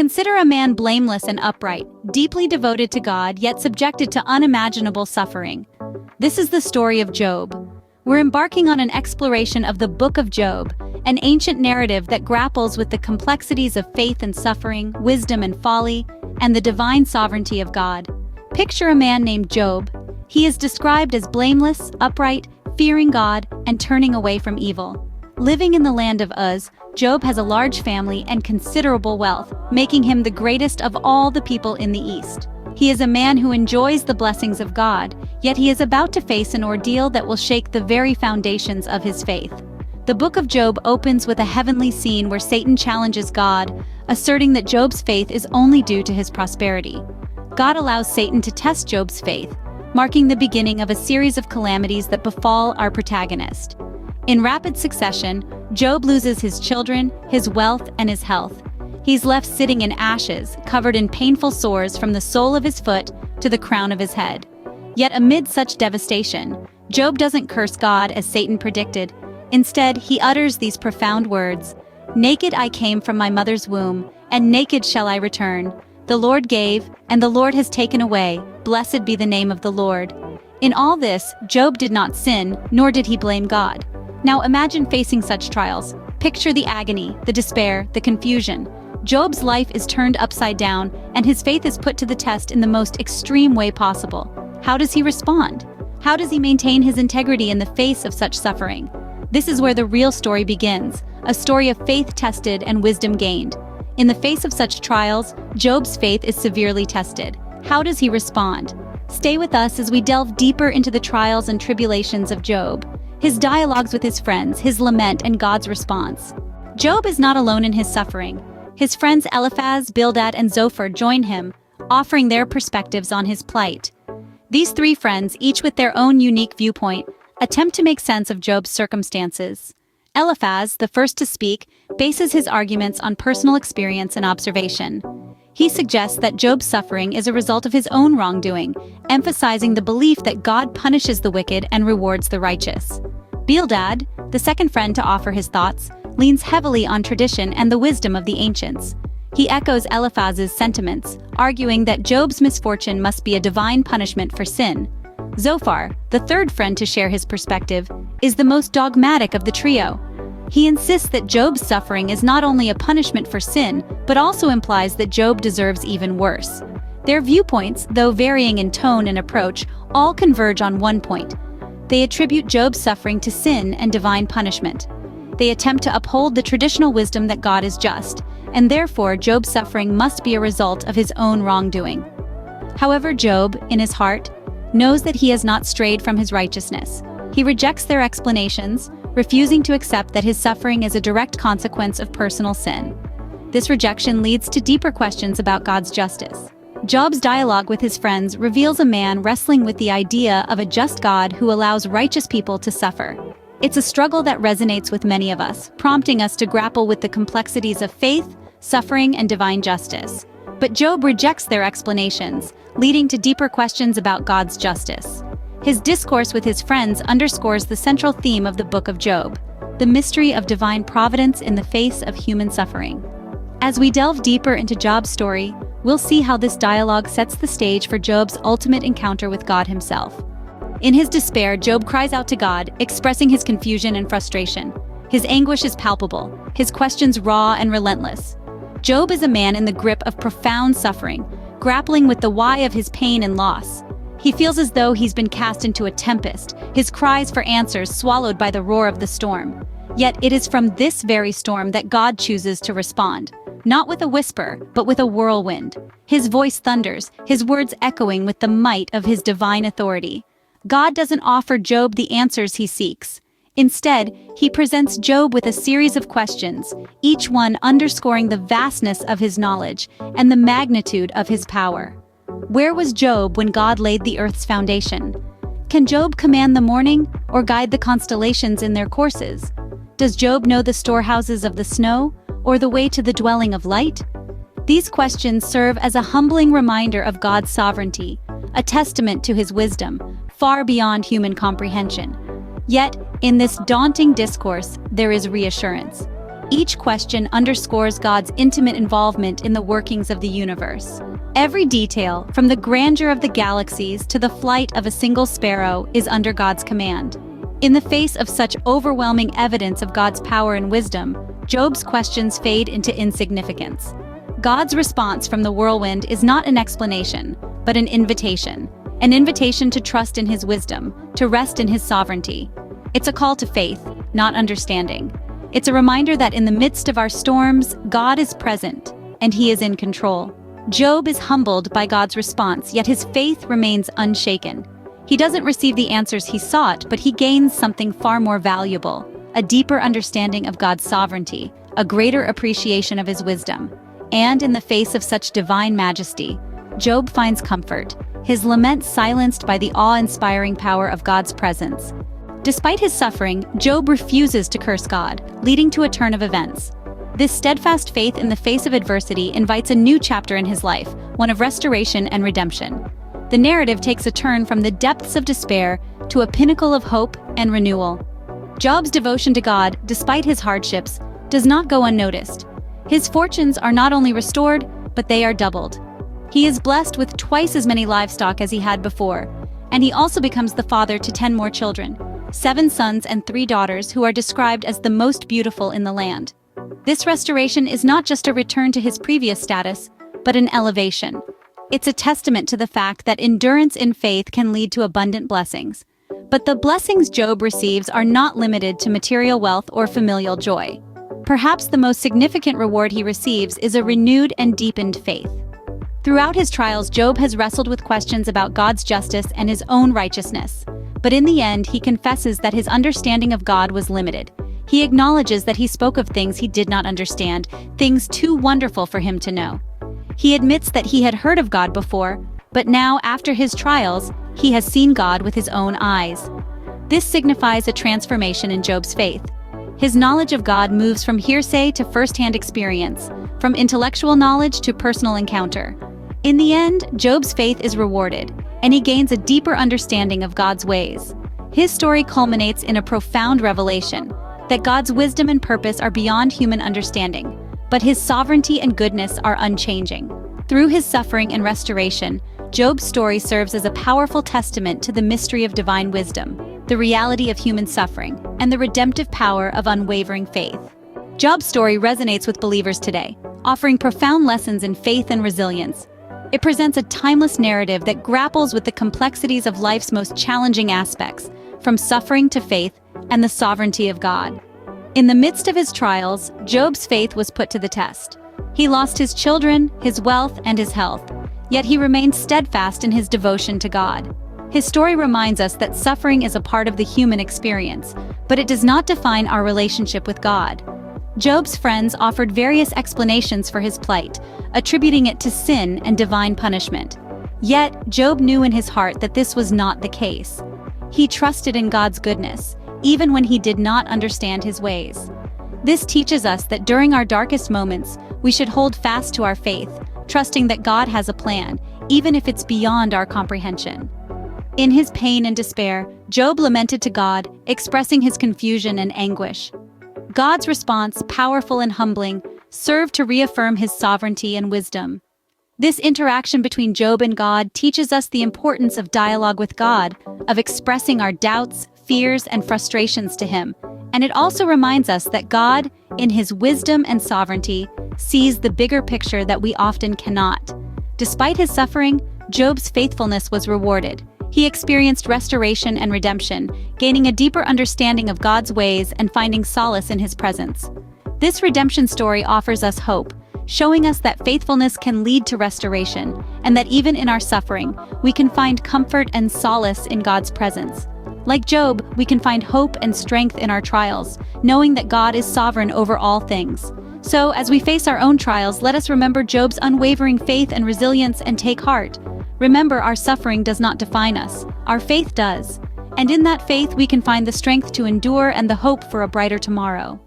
Consider a man blameless and upright, deeply devoted to God yet subjected to unimaginable suffering. This is the story of Job. We're embarking on an exploration of the Book of Job, an ancient narrative that grapples with the complexities of faith and suffering, wisdom and folly, and the divine sovereignty of God. Picture a man named Job. He is described as blameless, upright, fearing God, and turning away from evil. Living in the land of Uz, Job has a large family and considerable wealth, making him the greatest of all the people in the East. He is a man who enjoys the blessings of God, yet he is about to face an ordeal that will shake the very foundations of his faith. The book of Job opens with a heavenly scene where Satan challenges God, asserting that Job's faith is only due to his prosperity. God allows Satan to test Job's faith, marking the beginning of a series of calamities that befall our protagonist. In rapid succession, Job loses his children, his wealth, and his health. He's left sitting in ashes, covered in painful sores from the sole of his foot to the crown of his head. Yet amid such devastation, Job doesn't curse God as Satan predicted. Instead, he utters these profound words, "Naked I came from my mother's womb, and naked shall I return. The Lord gave, and the Lord has taken away. Blessed be the name of the Lord." In all this, Job did not sin, nor did he blame God. Now imagine facing such trials. Picture the agony, the despair, the confusion. Job's life is turned upside down, and his faith is put to the test in the most extreme way possible. How does he respond? How does he maintain his integrity in the face of such suffering? This is where the real story begins, a story of faith tested and wisdom gained. In the face of such trials, Job's faith is severely tested. How does he respond? Stay with us as we delve deeper into the trials and tribulations of Job, his dialogues with his friends, his lament, and God's response. Job is not alone in his suffering. His friends Eliphaz, Bildad, and Zophar join him, offering their perspectives on his plight. These three friends, each with their own unique viewpoint, attempt to make sense of Job's circumstances. Eliphaz, the first to speak, bases his arguments on personal experience and observation. He suggests that Job's suffering is a result of his own wrongdoing, emphasizing the belief that God punishes the wicked and rewards the righteous. Bildad, the second friend to offer his thoughts, leans heavily on tradition and the wisdom of the ancients. He echoes Eliphaz's sentiments, arguing that Job's misfortune must be a divine punishment for sin. Zophar, the third friend to share his perspective, is the most dogmatic of the trio. He insists that Job's suffering is not only a punishment for sin, but also implies that Job deserves even worse. Their viewpoints, though varying in tone and approach, all converge on one point. They attribute Job's suffering to sin and divine punishment. They attempt to uphold the traditional wisdom that God is just, and therefore Job's suffering must be a result of his own wrongdoing. However, Job, in his heart, knows that he has not strayed from his righteousness. He rejects their explanations, refusing to accept that his suffering is a direct consequence of personal sin. This rejection leads to deeper questions about God's justice. Job's dialogue with his friends reveals a man wrestling with the idea of a just God who allows righteous people to suffer. It's a struggle that resonates with many of us, prompting us to grapple with the complexities of faith, suffering, and divine justice. But Job rejects their explanations, leading to deeper questions about God's justice. His discourse with his friends underscores the central theme of the Book of Job, the mystery of divine providence in the face of human suffering. As we delve deeper into Job's story, we'll see how this dialogue sets the stage for Job's ultimate encounter with God himself. In his despair, Job cries out to God, expressing his confusion and frustration. His anguish is palpable, his questions raw and relentless. Job is a man in the grip of profound suffering, grappling with the why of his pain and loss. He feels as though he's been cast into a tempest, his cries for answers swallowed by the roar of the storm. Yet it is from this very storm that God chooses to respond, not with a whisper, but with a whirlwind. His voice thunders, his words echoing with the might of his divine authority. God doesn't offer Job the answers he seeks. Instead, he presents Job with a series of questions, each one underscoring the vastness of his knowledge and the magnitude of his power. Where was Job when God laid the earth's foundation? Can Job command the morning or guide the constellations in their courses? Does Job know the storehouses of the snow or the way to the dwelling of light? These questions serve as a humbling reminder of God's sovereignty, a testament to his wisdom, far beyond human comprehension. Yet, in this daunting discourse, there is reassurance. Each question underscores God's intimate involvement in the workings of the universe. Every detail, from the grandeur of the galaxies to the flight of a single sparrow, is under God's command. In the face of such overwhelming evidence of God's power and wisdom, Job's questions fade into insignificance. God's response from the whirlwind is not an explanation, but an invitation to trust in his wisdom, to rest in his sovereignty. It's a call to faith, not understanding. It's a reminder that in the midst of our storms, God is present, and he is in control. Job is humbled by God's response, yet his faith remains unshaken. He doesn't receive the answers he sought, but he gains something far more valuable, a deeper understanding of God's sovereignty, a greater appreciation of his wisdom. And in the face of such divine majesty, Job finds comfort, his lament silenced by the awe-inspiring power of God's presence. Despite his suffering, Job refuses to curse God, leading to a turn of events. This steadfast faith in the face of adversity invites a new chapter in his life, one of restoration and redemption. The narrative takes a turn from the depths of despair to a pinnacle of hope and renewal. Job's devotion to God, despite his hardships, does not go unnoticed. His fortunes are not only restored, but they are doubled. He is blessed with twice as many livestock as he had before, and he also becomes the father to 10 more children, 7 sons and 3 daughters who are described as the most beautiful in the land. This restoration is not just a return to his previous status, but an elevation. It's a testament to the fact that endurance in faith can lead to abundant blessings. But the blessings Job receives are not limited to material wealth or familial joy. Perhaps the most significant reward he receives is a renewed and deepened faith. Throughout his trials, Job has wrestled with questions about God's justice and his own righteousness. But in the end, he confesses that his understanding of God was limited. He acknowledges that he spoke of things he did not understand, things too wonderful for him to know. He admits that he had heard of God before, but now, after his trials, he has seen God with his own eyes. This signifies a transformation in Job's faith. His knowledge of God moves from hearsay to first-hand experience, from intellectual knowledge to personal encounter. In the end, Job's faith is rewarded, and he gains a deeper understanding of God's ways. His story culminates in a profound revelation that God's wisdom and purpose are beyond human understanding, but his sovereignty and goodness are unchanging. Through his suffering and restoration, Job's story serves as a powerful testament to the mystery of divine wisdom, the reality of human suffering, and the redemptive power of unwavering faith. Job's story resonates with believers today, offering profound lessons in faith and resilience. It presents a timeless narrative that grapples with the complexities of life's most challenging aspects, from suffering to faith and the sovereignty of God. In the midst of his trials, Job's faith was put to the test. He lost his children, his wealth, and his health, yet he remained steadfast in his devotion to God. His story reminds us that suffering is a part of the human experience, but it does not define our relationship with God. Job's friends offered various explanations for his plight, attributing it to sin and divine punishment. Yet, Job knew in his heart that this was not the case. He trusted in God's goodness, even when he did not understand his ways. This teaches us that during our darkest moments, we should hold fast to our faith, trusting that God has a plan, even if it's beyond our comprehension. In his pain and despair, Job lamented to God, expressing his confusion and anguish. God's response, powerful and humbling, served to reaffirm his sovereignty and wisdom. This interaction between Job and God teaches us the importance of dialogue with God, of expressing our doubts, fears, and frustrations to him. And it also reminds us that God, in his wisdom and sovereignty, sees the bigger picture that we often cannot. Despite his suffering, Job's faithfulness was rewarded. He experienced restoration and redemption, gaining a deeper understanding of God's ways and finding solace in his presence. This redemption story offers us hope, showing us that faithfulness can lead to restoration, and that even in our suffering, we can find comfort and solace in God's presence. Like Job, we can find hope and strength in our trials, knowing that God is sovereign over all things. So, as we face our own trials, let us remember Job's unwavering faith and resilience and take heart. Remember, our suffering does not define us. Our faith does. And in that faith, we can find the strength to endure and the hope for a brighter tomorrow.